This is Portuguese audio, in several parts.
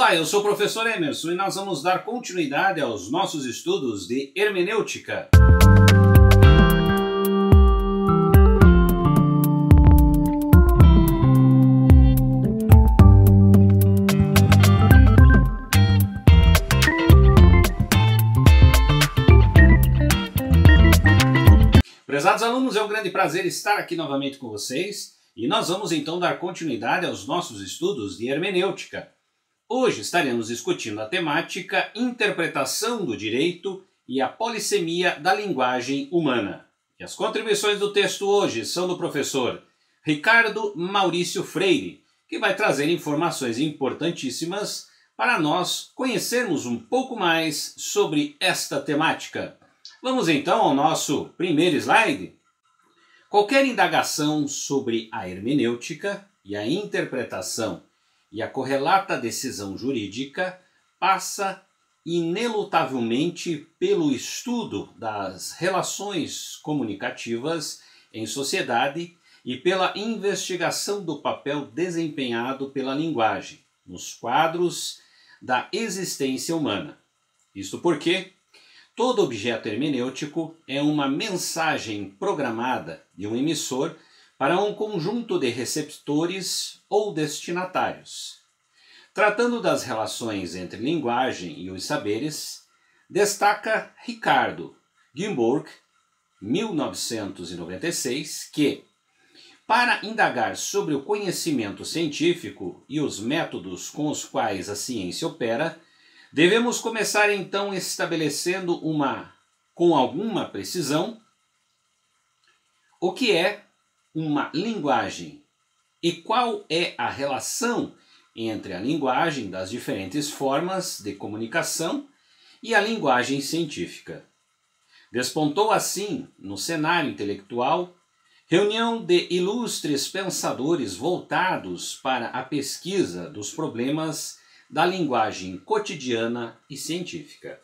Olá, eu sou o professor Emerson e nós vamos dar continuidade aos nossos estudos de hermenêutica. Prezados alunos, é um grande prazer estar aqui novamente com vocês e nós vamos então dar continuidade aos nossos estudos de hermenêutica. Hoje estaremos discutindo a temática Interpretação do Direito e a Polissemia da Linguagem Humana. E as contribuições do texto hoje são do professor Ricardo Maurício Freire, que vai trazer informações importantíssimas para nós conhecermos um pouco mais sobre esta temática. Vamos então ao nosso primeiro slide. Qualquer indagação sobre a hermenêutica e a interpretação e a correlata decisão jurídica passa inelutavelmente pelo estudo das relações comunicativas em sociedade e pela investigação do papel desempenhado pela linguagem nos quadros da existência humana. Isto porque todo objeto hermenêutico é uma mensagem programada de um emissor para um conjunto de receptores ou destinatários. Tratando das relações entre linguagem e os saberes, destaca Ricardo Guimbourg, 1996, que, para indagar sobre o conhecimento científico e os métodos com os quais a ciência opera, devemos começar então estabelecendo com alguma precisão o que é uma linguagem e qual é a relação entre a linguagem das diferentes formas de comunicação e a linguagem científica. Despontou assim, no cenário intelectual, reunião de ilustres pensadores voltados para a pesquisa dos problemas da linguagem cotidiana e científica.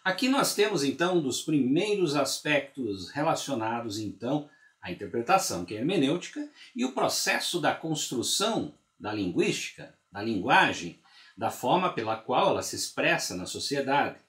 Aqui nós temos então um dos primeiros aspectos relacionados então à interpretação, que é a hermenêutica, e o processo da construção da linguística, da linguagem, da forma pela qual ela se expressa na sociedade.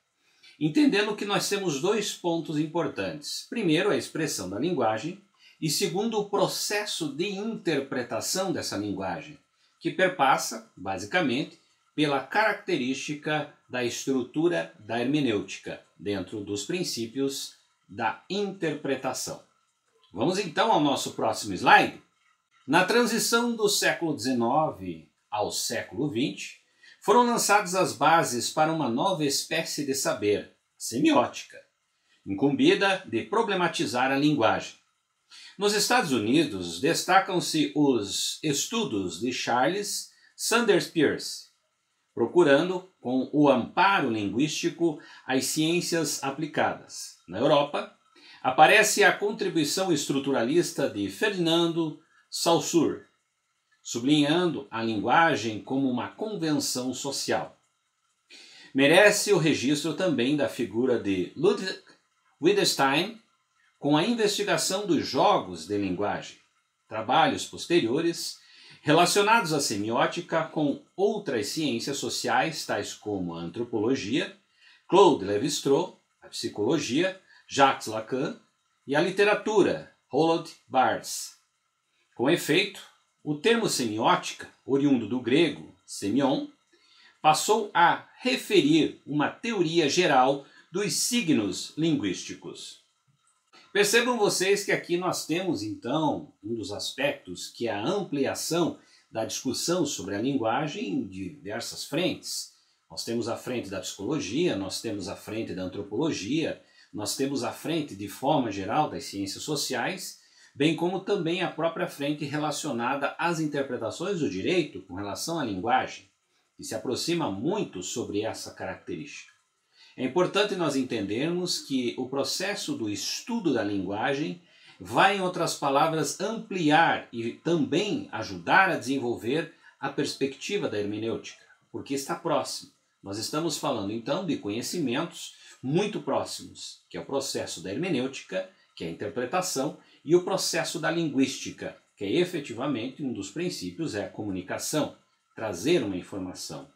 Entendendo que nós temos dois pontos importantes. Primeiro, a expressão da linguagem e segundo, o processo de interpretação dessa linguagem, que perpassa, basicamente, pela característica da estrutura da hermenêutica, dentro dos princípios da interpretação. Vamos então ao nosso próximo slide. Na transição do século XIX ao século XX, foram lançadas as bases para uma nova espécie de saber, semiótica, incumbida de problematizar a linguagem. Nos Estados Unidos, destacam-se os estudos de Charles Sanders Peirce, procurando, com o amparo linguístico, as ciências aplicadas. Na Europa, aparece a contribuição estruturalista de Ferdinando Saussure, sublinhando a linguagem como uma convenção social. Merece o registro também da figura de Ludwig Wittgenstein, com a investigação dos jogos de linguagem, trabalhos posteriores relacionados à semiótica com outras ciências sociais, tais como a antropologia, Claude Lévi-Strauss, a psicologia, Jacques Lacan e a literatura, Roland Barthes. Com efeito, o termo semiótica, oriundo do grego semion, passou a referir uma teoria geral dos signos linguísticos. Percebam vocês que aqui nós temos, então, um dos aspectos que é a ampliação da discussão sobre a linguagem em diversas frentes. Nós temos a frente da psicologia, nós temos a frente da antropologia, nós temos a frente, de forma geral, das ciências sociais, bem como também a própria frente relacionada às interpretações do direito com relação à linguagem, que se aproxima muito sobre essa característica. É importante nós entendermos que o processo do estudo da linguagem vai, em outras palavras, ampliar e também ajudar a desenvolver a perspectiva da hermenêutica, porque está próximo. Nós estamos falando, então, de conhecimentos muito próximos, que é o processo da hermenêutica, que é a interpretação, e o processo da linguística, que é efetivamente um dos princípios, é a comunicação, trazer uma informação.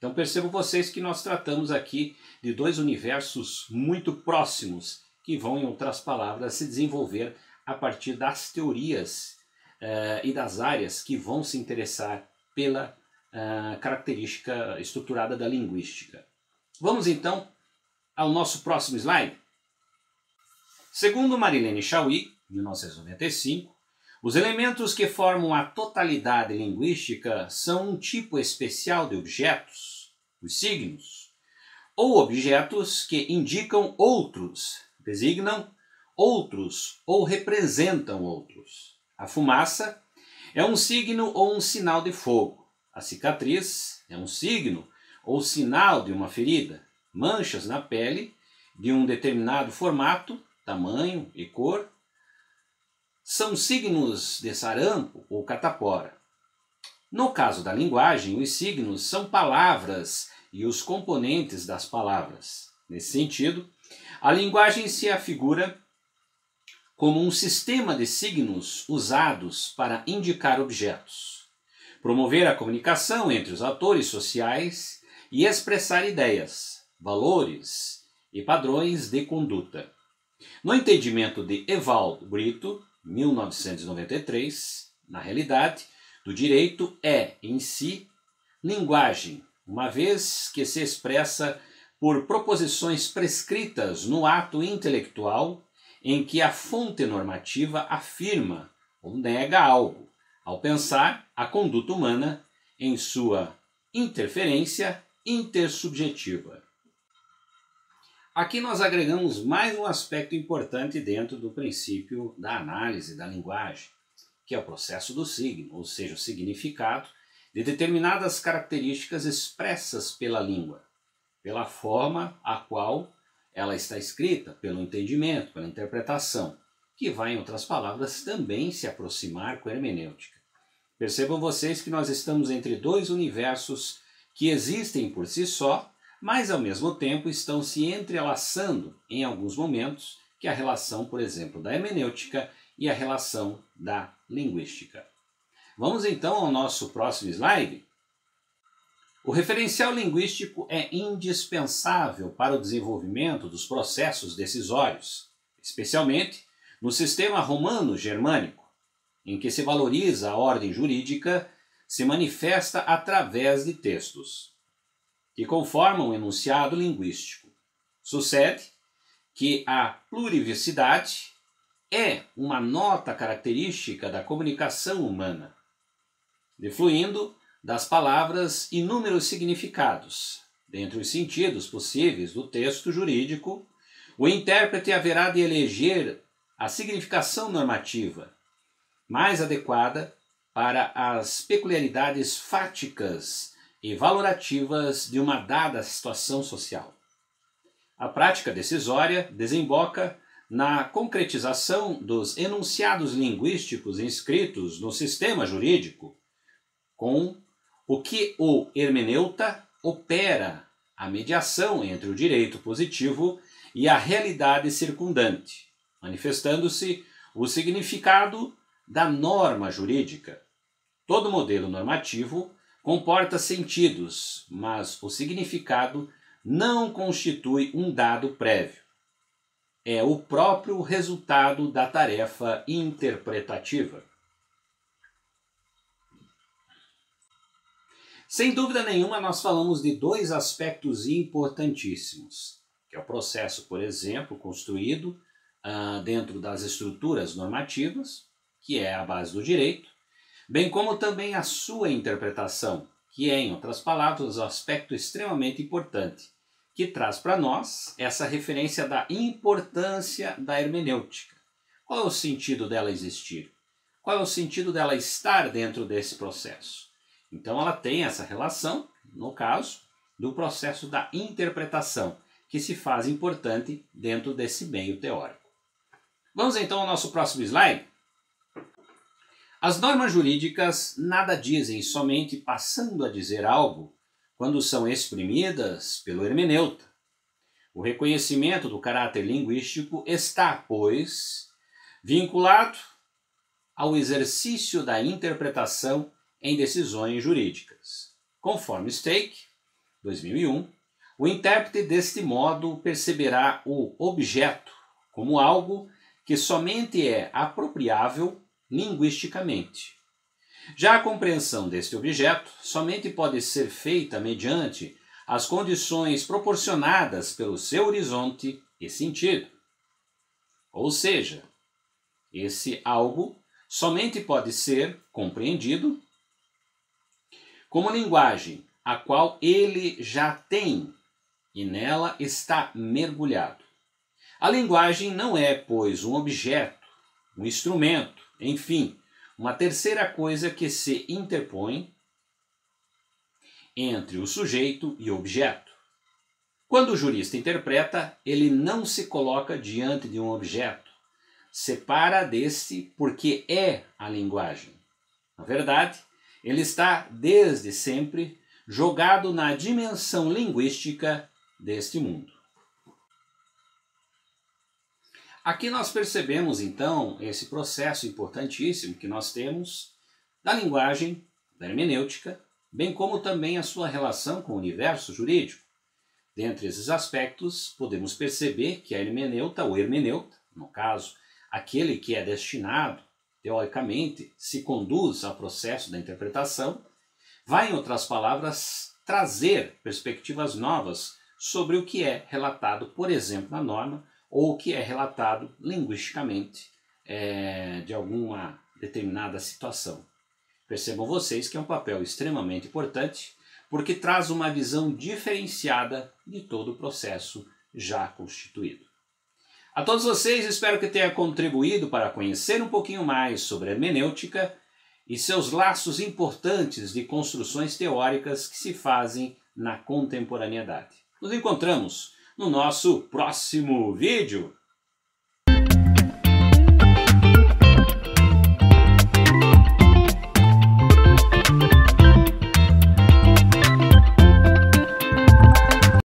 Então percebam vocês que nós tratamos aqui de dois universos muito próximos que vão, em outras palavras, se desenvolver a partir das teorias e das áreas que vão se interessar pela característica estruturada da linguística. Vamos então ao nosso próximo slide. Segundo Marilene Chauí, 1995, os elementos que formam a totalidade linguística são um tipo especial de objetos, os signos, ou objetos que indicam outros, designam outros ou representam outros. A fumaça é um signo ou um sinal de fogo. A cicatriz é um signo ou sinal de uma ferida. Manchas na pele de um determinado formato, tamanho e cor são signos de sarampo ou catapora. No caso da linguagem, os signos são palavras e os componentes das palavras. Nesse sentido, a linguagem se afigura como um sistema de signos usados para indicar objetos, promover a comunicação entre os atores sociais e expressar ideias, valores e padrões de conduta. No entendimento de Evaldo Brito, 1993, na realidade, do direito é, em si, linguagem, uma vez que se expressa por proposições prescritas no ato intelectual em que a fonte normativa afirma ou nega algo, ao pensar a conduta humana em sua interferência intersubjetiva. Aqui nós agregamos mais um aspecto importante dentro do princípio da análise da linguagem, que é o processo do signo, ou seja, o significado de determinadas características expressas pela língua, pela forma a qual ela está escrita, pelo entendimento, pela interpretação, que vai, em outras palavras, também se aproximar com a hermenêutica. Percebam vocês que nós estamos entre dois universos que existem por si só, mas ao mesmo tempo estão se entrelaçando em alguns momentos, que é a relação, por exemplo, da hermenêutica e a relação da linguística. Vamos então ao nosso próximo slide. O referencial linguístico é indispensável para o desenvolvimento dos processos decisórios, especialmente no sistema romano-germânico, em que se valoriza a ordem jurídica, se manifesta através de textos que conformam o enunciado linguístico. Sucede que a pluriversidade é uma nota característica da comunicação humana, defluindo das palavras inúmeros significados. Dentre os sentidos possíveis do texto jurídico, o intérprete haverá de eleger a significação normativa mais adequada para as peculiaridades fáticas e valorativas de uma dada situação social. A prática decisória desemboca na concretização dos enunciados linguísticos inscritos no sistema jurídico, com o que o hermeneuta opera a mediação entre o direito positivo e a realidade circundante, manifestando-se o significado da norma jurídica. Todo modelo normativo comporta sentidos, mas o significado não constitui um dado prévio. É o próprio resultado da tarefa interpretativa. Sem dúvida nenhuma, nós falamos de dois aspectos importantíssimos, que é o processo, por exemplo, construído dentro das estruturas normativas, que é a base do direito, bem como também a sua interpretação, que é, em outras palavras, um aspecto extremamente importante, que traz para nós essa referência da importância da hermenêutica. Qual é o sentido dela existir? Qual é o sentido dela estar dentro desse processo? Então ela tem essa relação, no caso, do processo da interpretação, que se faz importante dentro desse meio teórico. Vamos então ao nosso próximo slide. As normas jurídicas nada dizem, somente passando a dizer algo quando são exprimidas pelo hermeneuta. O reconhecimento do caráter linguístico está, pois, vinculado ao exercício da interpretação em decisões jurídicas. Conforme Stake, 2001, o intérprete deste modo perceberá o objeto como algo que somente é apropriável linguisticamente. Já a compreensão deste objeto somente pode ser feita mediante as condições proporcionadas pelo seu horizonte e sentido. Ou seja, esse algo somente pode ser compreendido como linguagem a qual ele já tem e nela está mergulhado. A linguagem não é, pois, um objeto, um instrumento, enfim, uma terceira coisa que se interpõe entre o sujeito e o objeto. Quando o jurista interpreta, ele não se coloca diante de um objeto, separa deste porque é a linguagem. Na verdade, ele está desde sempre jogado na dimensão linguística deste mundo. Aqui nós percebemos então esse processo importantíssimo que nós temos da linguagem, da hermenêutica, bem como também a sua relação com o universo jurídico. Dentre esses aspectos, podemos perceber que a hermeneuta, ou hermeneuta, no caso, aquele que é destinado, teoricamente, se conduz ao processo da interpretação, vai, em outras palavras, trazer perspectivas novas sobre o que é relatado, por exemplo, na norma, ou o que é relatado linguisticamente de alguma determinada situação. Percebam vocês que é um papel extremamente importante, porque traz uma visão diferenciada de todo o processo já constituído. A todos vocês, espero que tenha contribuído para conhecer um pouquinho mais sobre a hermenêutica e seus laços importantes de construções teóricas que se fazem na contemporaneidade. Nos encontramos no nosso próximo vídeo.